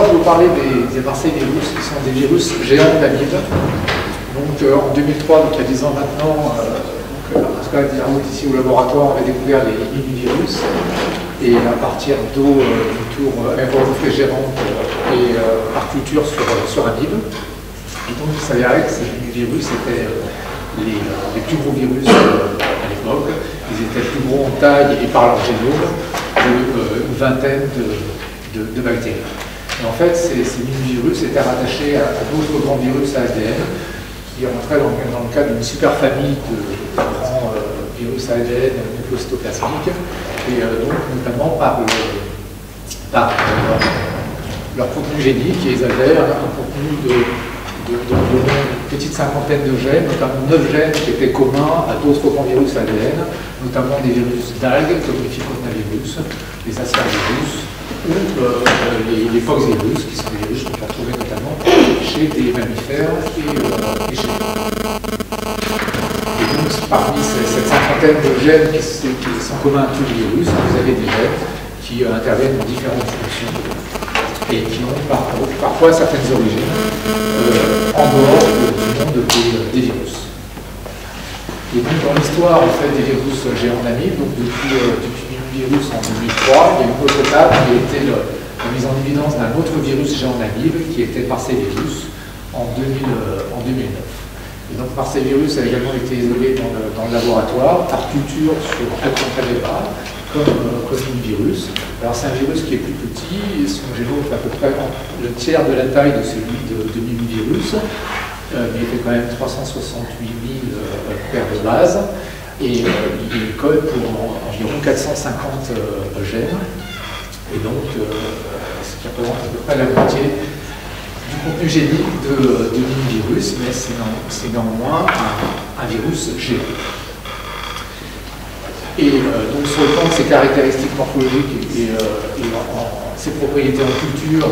Je vais vous parler des Marseille-virus, qui sont des virus géants d'amibes. Donc en 2003, donc il y a 10 ans maintenant, Pascal Diarraud ici au laboratoire avait découvert les mini-virus. Et à partir d'eau du tour aéro-réfrigérante et par culture sur amibes. Et donc il s'avérait que ces mini-virus étaient les plus gros virus à l'époque. Ils étaient plus gros en taille et par leur génome une vingtaine de bactéries. Et en fait, ces mini-virus étaient rattachés à d'autres grands virus à ADN qui rentraient dans le cadre d'une super famille de grands virus à ADN nucléocytoplasmiques, et donc notamment par leur contenu génique. Et ils avaient un contenu d'environ une petite cinquantaine de gènes, notamment 9 gènes qui étaient communs à d'autres grands virus ADN, notamment des virus d'algues comme les ficonavirus, les aspergillus, ou les poxvirus, qui sont des virus qu'on peut retrouver notamment chez des mammifères et chez les hommes. Et donc, parmi cette cinquantaine de gènes qui sont communs à tous les virus, vous avez des gènes qui interviennent dans différentes fonctions et qui ont parfois certaines origines en dehors du monde des virus. Et donc, dans l'histoire en fait, des virus géants d'amibes, donc depuis virus en 2003, il y a une autre étape qui a été la mise en évidence d'un autre virus géant d'amibes qui était Marseille-virus en 2009. Et donc Marseille-virus a également été isolé dans le laboratoire par culture sur Alcantareva comme une virus. Alors c'est un virus qui est plus petit, son génome fait à peu près le tiers de la taille de celui de mini-virus, mais il fait quand même 368 000 paires de bases. Et il code pour environ 450 gènes, et donc ce qui représente à peu près la moitié du contenu génique de mini-virus, mais c'est néanmoins un virus géant. Et donc sur le plan de ses caractéristiques morphologiques et ses propriétés en culture,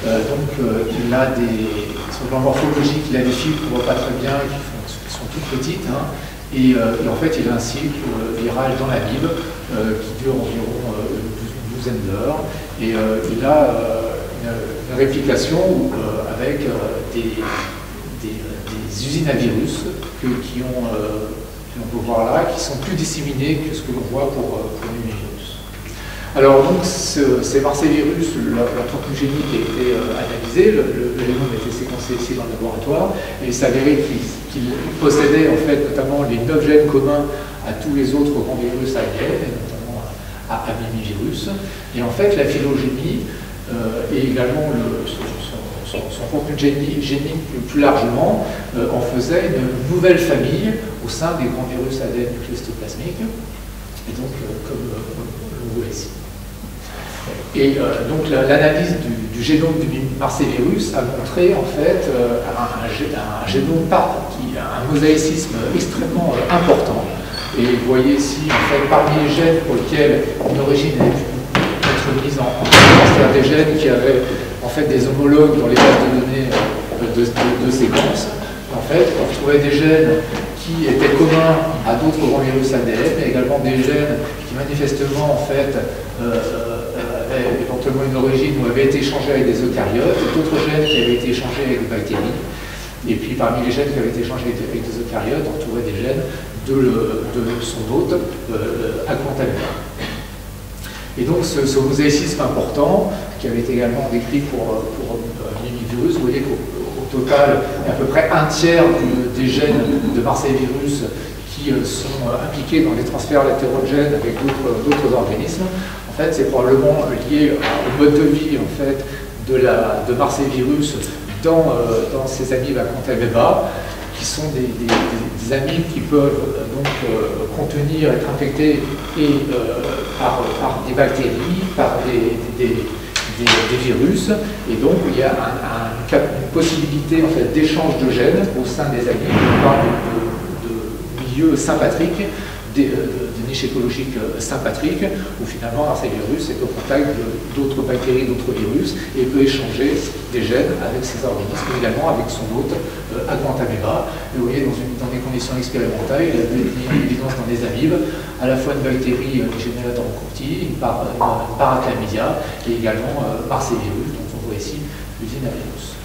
il a sur le plan morphologique, il a des fibres qu'on ne voit pas très bien, qui sont toutes petites, hein. Et en fait, il a un cycle viral dans l'amibe qui dure environ une douzaine d'heures. Et il a une réplication avec des usines à virus qu'on peut voir là, qui sont plus disséminées que ce que l'on voit pour les virus. Alors donc, ces Marseille-virus, leur contenu génique a été analysé, le génome a été séquencé ici dans le laboratoire, et il s'avérait qu'il possédait en fait notamment les 9 gènes communs à tous les autres grands virus ADN, et notamment à mini-virus. Et en fait, la phylogénie et également son contenu génique plus largement en faisait une nouvelle famille au sein des grands virus ADN nucléocytoplasmiques, et donc comme on voit ici. Et donc l'analyse du génome du Marseille-virus a montré en fait un génome un mosaïcisme extrêmement important. Et vous voyez ici en fait parmi les gènes pour lesquels une origine a pu être mise en place, c'est-à-dire des gènes qui avaient en fait des homologues dans les bases de données de séquences. En fait, on retrouvait des gènes qui étaient communs à d'autres grands virus ADN, mais également des gènes qui manifestement en fait avaient éventuellement une origine ou avaient été échangés avec des eucaryotes, et d'autres gènes qui avaient été échangés avec des bactéries. Et puis parmi les gènes qui avaient été échangés avec des eucaryotes, on retrouvait des gènes de son hôte, Alcantareva. Et donc ce mosaïcisme important, qui avait été également décrit pour mini-virus, vous voyez qu'au total, il y a à peu près un tiers des gènes de Marseille-virus qui sont impliqués dans les transferts latéraux de gènes avec d'autres organismes. En fait, c'est probablement lié au mode de vie en fait, de Marseille-virus dans ces amibes Alcantareva, qui sont des amibes qui peuvent donc contenir, être infectées par des bactéries, par des virus, et donc il y a une possibilité en fait, d'échange de gènes au sein des amibes. On parle de milieux sympatriques, de niches écologiques sympatriques, où finalement Marseille-virus est au contact d'autres bactéries, d'autres virus, et peut échanger des gènes avec ces organismes, mais également avec son hôte, Alcantareva. Et vous voyez, dans des conditions expérimentales, il a mis en évidence dans des amibes à la fois une bactérie Legionella courti, une paraclamidia, et également Marseille-virus, dont on voit ici l'usine à virus.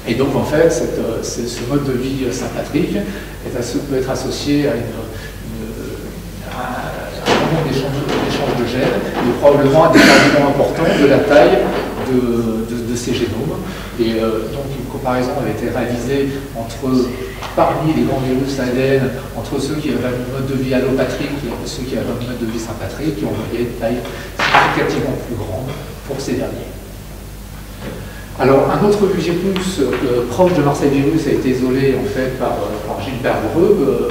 Et donc en fait, ce mode de vie Saint-Patrick peut être associé à un moment d'échange de gènes et probablement un déterminant important de la taille de ces génomes. Et donc une comparaison avait été réalisée parmi les grands virus ADN, entre ceux qui avaient un mode de vie allopatrique et ceux qui avaient un mode de vie Saint-Patrick, qui ont voyé une taille significativement plus grande pour ces derniers. Alors, un autre virus proche de Marseille virus a été isolé en fait par Gilbert Breux,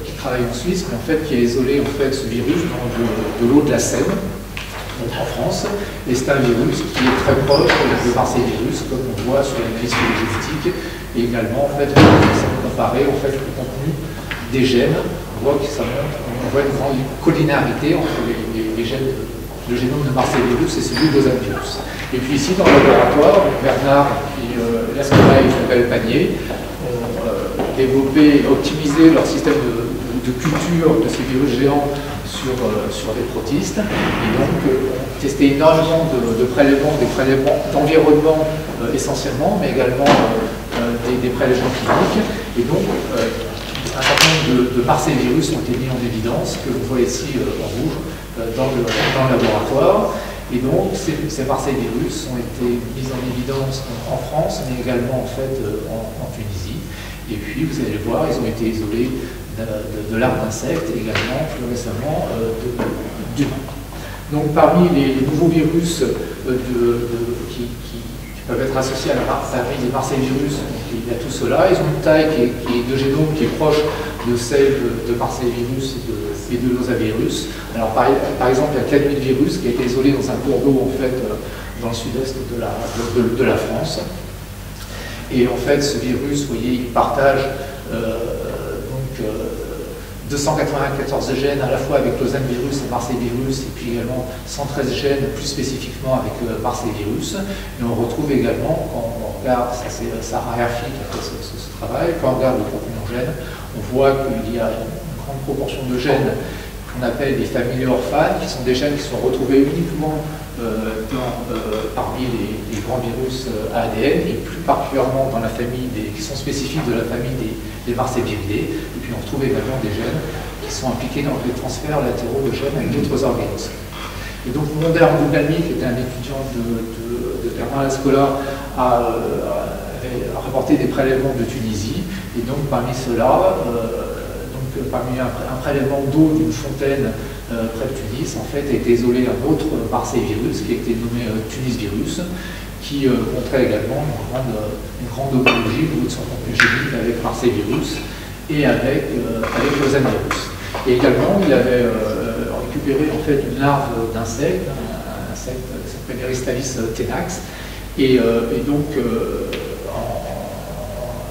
qui travaille en Suisse, mais en fait qui a isolé en fait ce virus dans de l'eau de la Seine, donc en France. Et c'est un virus qui est très proche de Marseille virus, comme on voit sur l'analyse phylogénétique, et également en fait comparer en fait le contenu des gènes. On voit une grande collinarité entre les gènes. Le génome de Marseille virus et celui d'Osan virus. Et puis ici, dans le laboratoire, Bernard et Lascora et Isabelle Panier ont développé, optimisé leur système de culture de ces virus géants sur des protistes. Et donc, ont testé énormément de prélèvements, des prélèvements d'environnement essentiellement, mais également des prélèvements cliniques. Et donc, un certain nombre de Marseille virus ont été mis en évidence, que l'on voit ici en rouge, dans le laboratoire. Et donc, ces Marseille virus ont été mis en évidence en France, mais également en fait en Tunisie. Et puis, vous allez voir, ils ont été isolés de larves d'insectes et également, plus récemment, d'humains. Donc, parmi les nouveaux virus qui peuvent être associés à la famille des Marseille virus, il y a tout cela. Ils ont une taille qui est de génome qui est proche de celle de Marseille virus et de l'osavirus. Alors par exemple, il y a Cladmid virus qui a été isolé dans un cours d'eau en fait dans le sud-est de la France. Et en fait, ce virus, vous voyez, il partage 294 gènes à la fois avec Lausanne virus et Marseille virus, et puis également 113 gènes plus spécifiquement avec Marseille virus. Et on retrouve également, quand on regarde, ça c'est Sarah Herfi qui a fait ce travail, quand on regarde le contenu en gènes, on voit qu'il y a une grande proportion de gènes qu'on appelle des familles orphanes, qui sont des gènes qui sont retrouvés uniquement parmi les grands virus ADN, et plus particulièrement dans la famille qui sont spécifiques de la famille des Marseilliviridae. Et puis on retrouve également des gènes qui sont impliqués dans les transferts latéraux de gènes avec d'autres organismes. Et donc Monder Bougalmi, qui était un étudiant de Bernard Lascola, a rapporté des prélèvements de Tunisie. Et donc parmi ceux-là, parmi un prélèvement d'eau d'une fontaine près de Tunis, en fait, a été isolé un autre Marseille virus qui a été nommé Tunis virus, qui montrait également une grande homologie au niveau de son contenu génique avec Marseille virus et avec Lausanne virus. Et également, il avait récupéré en fait une larve d'insecte, un insecte qui s'appelle Eristalis tenax, et donc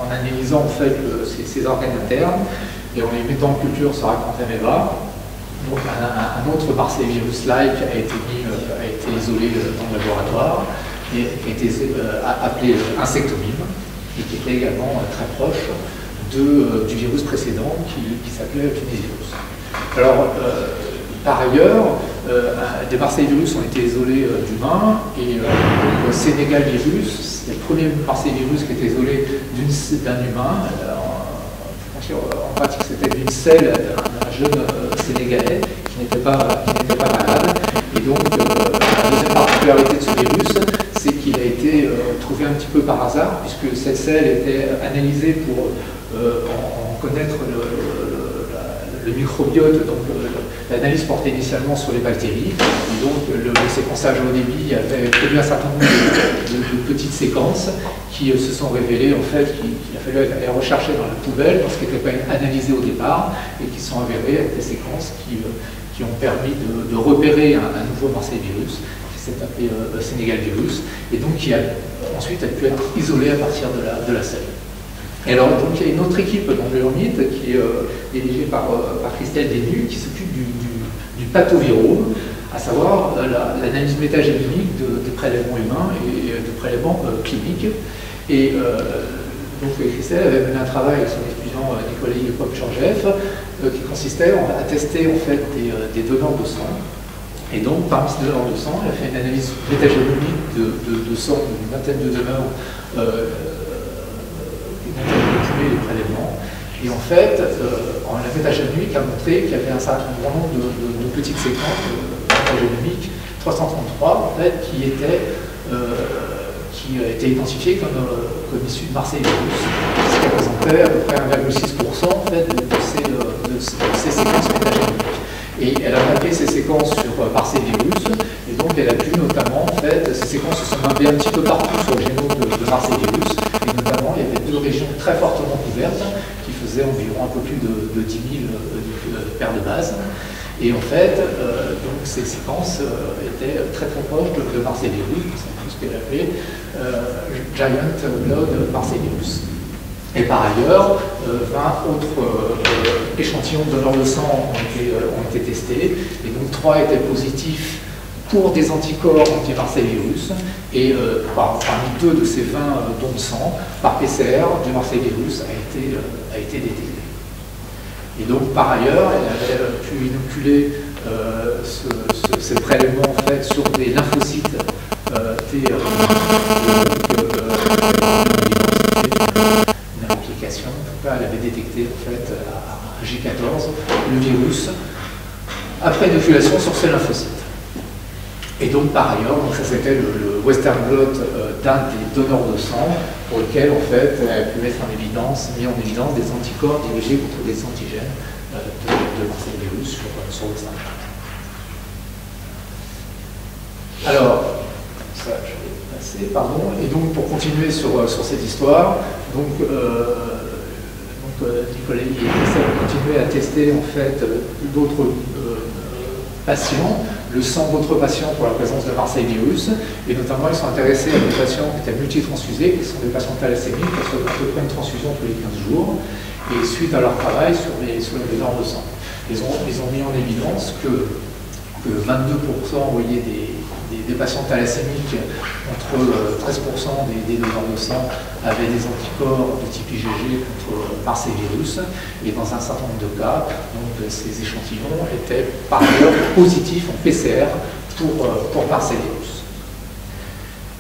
en analysant en fait ces organes internes, et en les mettant en culture sur Acanthamoeba, donc un autre Marseille virus-like a été isolé dans le laboratoire et qui a été appelé insectomime, et qui était également très proche du virus précédent qui s'appelait Tunisvirus. Alors, par ailleurs, des Marseille virus ont été isolés d'humains, et le Sénégal virus, c'est le premier Marseille virus qui a été isolé d'un humain. En pratique, c'était d'une selle d'un jeune Sénégalais qui n'était pas malade. Et donc, la deuxième particularité de ce virus, c'est qu'il a été trouvé un petit peu par hasard, puisque cette selle était analysée pour en connaître le microbiote. Donc, l'analyse portait initialement sur les bactéries. Et donc, le séquençage au débit avait produit un certain nombre de petites séquences qui se sont révélées, en fait, qu'il a fallu aller rechercher dans la poubelle, parce qu'elles n'étaient pas analysées au départ, et qui sont avérées avec des séquences qui ont permis de repérer un nouveau Marseille virus, qui s'est appelé Sénégal virus, et donc qui a ensuite pu être isolé à partir de la selle. Et alors, donc, il y a une autre équipe dans le Léomite qui est dirigée par Christelle Dénu, qui s'occupe du pathovirome, à savoir l'analyse métagénomique de prélèvements humains et de prélèvements cliniques. Et donc Christelle avait mené un travail avec son étudiant Nicolas Popchorgeff qui consistait à tester en fait des donneurs de sang Et donc, parmi ces donneurs de sang, il a fait une analyse métagénomique de sang d'une vingtaine de donneurs, les prélèvements. Et en fait, la métagénomique a montré qu'il y avait un certain nombre de petites séquences métagénomiques, 333 en fait, qui étaient identifiées comme issues de Marseille virus, ce qui représentait à peu près 1,6% en fait, de ces séquences métagénomiques. Et elle a mappé ces séquences sur Marseille virus, et donc elle a pu notamment, en fait, ces séquences se sont mappées un petit peu partout sur le génome de Marseille virus, et notamment il y avait deux régions très fortement couvertes qui faisaient environ un peu plus de 10 000 paires de bases. Et en fait, donc ces séquences étaient très très proches de Marseille virus, c'est ce qu'elle appelait Giant Blood Marseille virus. Et par ailleurs, 20 autres échantillons de donneurs de sang ont été testés, et donc 3 étaient positifs pour des anticorps anti-Marseille virus, et parmi 2 de ces 20 dons de sang, par PCR, du Marseille virus a été détecté. Et donc par ailleurs, elle avait pu inoculer ces prélèvements en fait, sur des lymphocytes T application. En tout cas, elle avait détecté en fait à J14 le virus après inoculation sur ces lymphocytes. Et donc par ailleurs, donc ça c'était le Western blot d'un des donneurs de sang pour lequel en fait elle a pu mis en évidence des anticorps dirigés contre des antigènes de Marseille virus sur le sein. Alors, ça je vais passer, pardon. Et donc pour continuer sur cette histoire, donc Nicolas et Christelle ont continué à tester en fait d'autres patients, le sang d'autres patients pour la présence de Marseille virus, et notamment ils sont intéressés à des patients qui étaient multitransfusés, qui sont des patients thalassémiques, qui reçoivent à peu près une transfusion tous les 15 jours, et suite à leur travail sur les donneurs de sang. Ils ont mis en évidence que 22% voyaient des patients thalassémiques, entre 13% des donneurs de sang avaient des anticorps de type IgG contre Marseille virus, et dans un certain nombre de cas, donc, ces échantillons étaient par ailleurs positifs en PCR pour Marseille virus.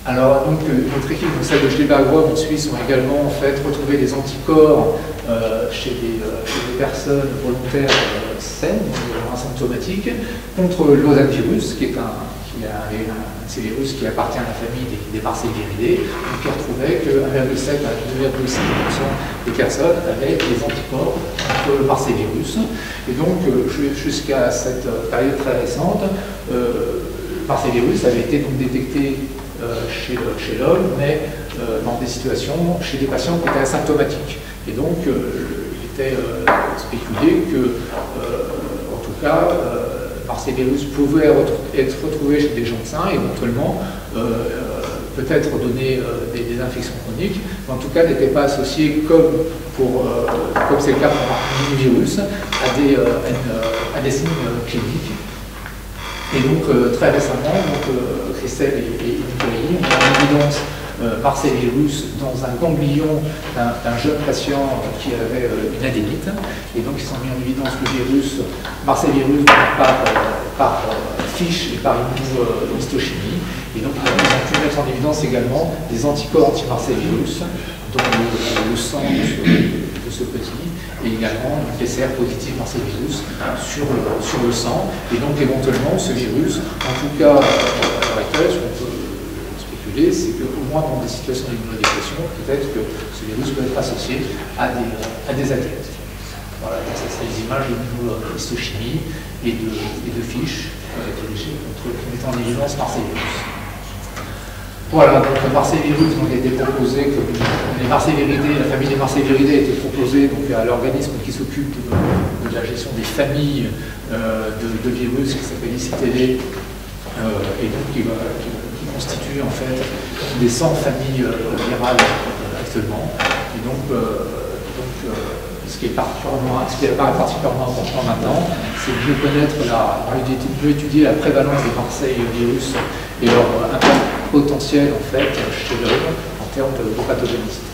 Alors, donc, notre équipe, celle de Schleberg-Rome en Suisse, ont également en fait retrouvé des anticorps chez des personnes volontaires saines, asymptomatiques, contre l'osavirus, qui est un virus qui appartient à la famille des Marseilliviridae, qui retrouvait que 1,7 à 2,5% des personnes avaient des anticorps contre le Marseille-virus. Et donc, jusqu'à cette période très récente, Marseille-virus avait été donc détecté chez l'homme, mais dans des situations chez des patients qui étaient asymptomatiques. Et donc, il était spéculé que, en tout cas, Marseille virus pouvait être retrouvé chez des gens sains et éventuellement peut-être donner des infections chroniques, mais en tout cas n'était pas associé, comme c'est le cas pour le virus, à des signes cliniques. Et donc très récemment, Christelle et Nicolas ont mis en évidence Marseille virus dans un ganglion d'un jeune patient qui avait une adénite. Et donc ils ont mis en évidence le virus, Marseille virus par fiche et par immunohistochimie. Et donc ils ont pu mettre en évidence également des anticorps anti-Marseille virus dans le sang de ce petit, et également une PCR positive Marseille virus sur le sang. Et donc éventuellement ce virus, en tout cas à l'heure actuelle, c'est qu'au moins dans des situations d'immunodépression, peut-être que ce virus peut être associé à des athlètes. Voilà, ça c'est les images de l'immunohistochimie et de fiches dirigées qui mettent en évidence Marseille virus. Voilà, donc le Marseille virus a été proposé, les Marseilliviridae, la famille des Marseilliviridae a été proposée donc, à l'organisme qui s'occupe de la gestion des familles de virus qui s'appelle ICTD, et donc qui constitue en fait des 100 familles virales actuellement. Et donc ce qui apparaît particulièrement important maintenant, c'est de mieux étudier la prévalence des Marseille virus et leur impact potentiel en fait chez l'homme en termes de pathogénicité.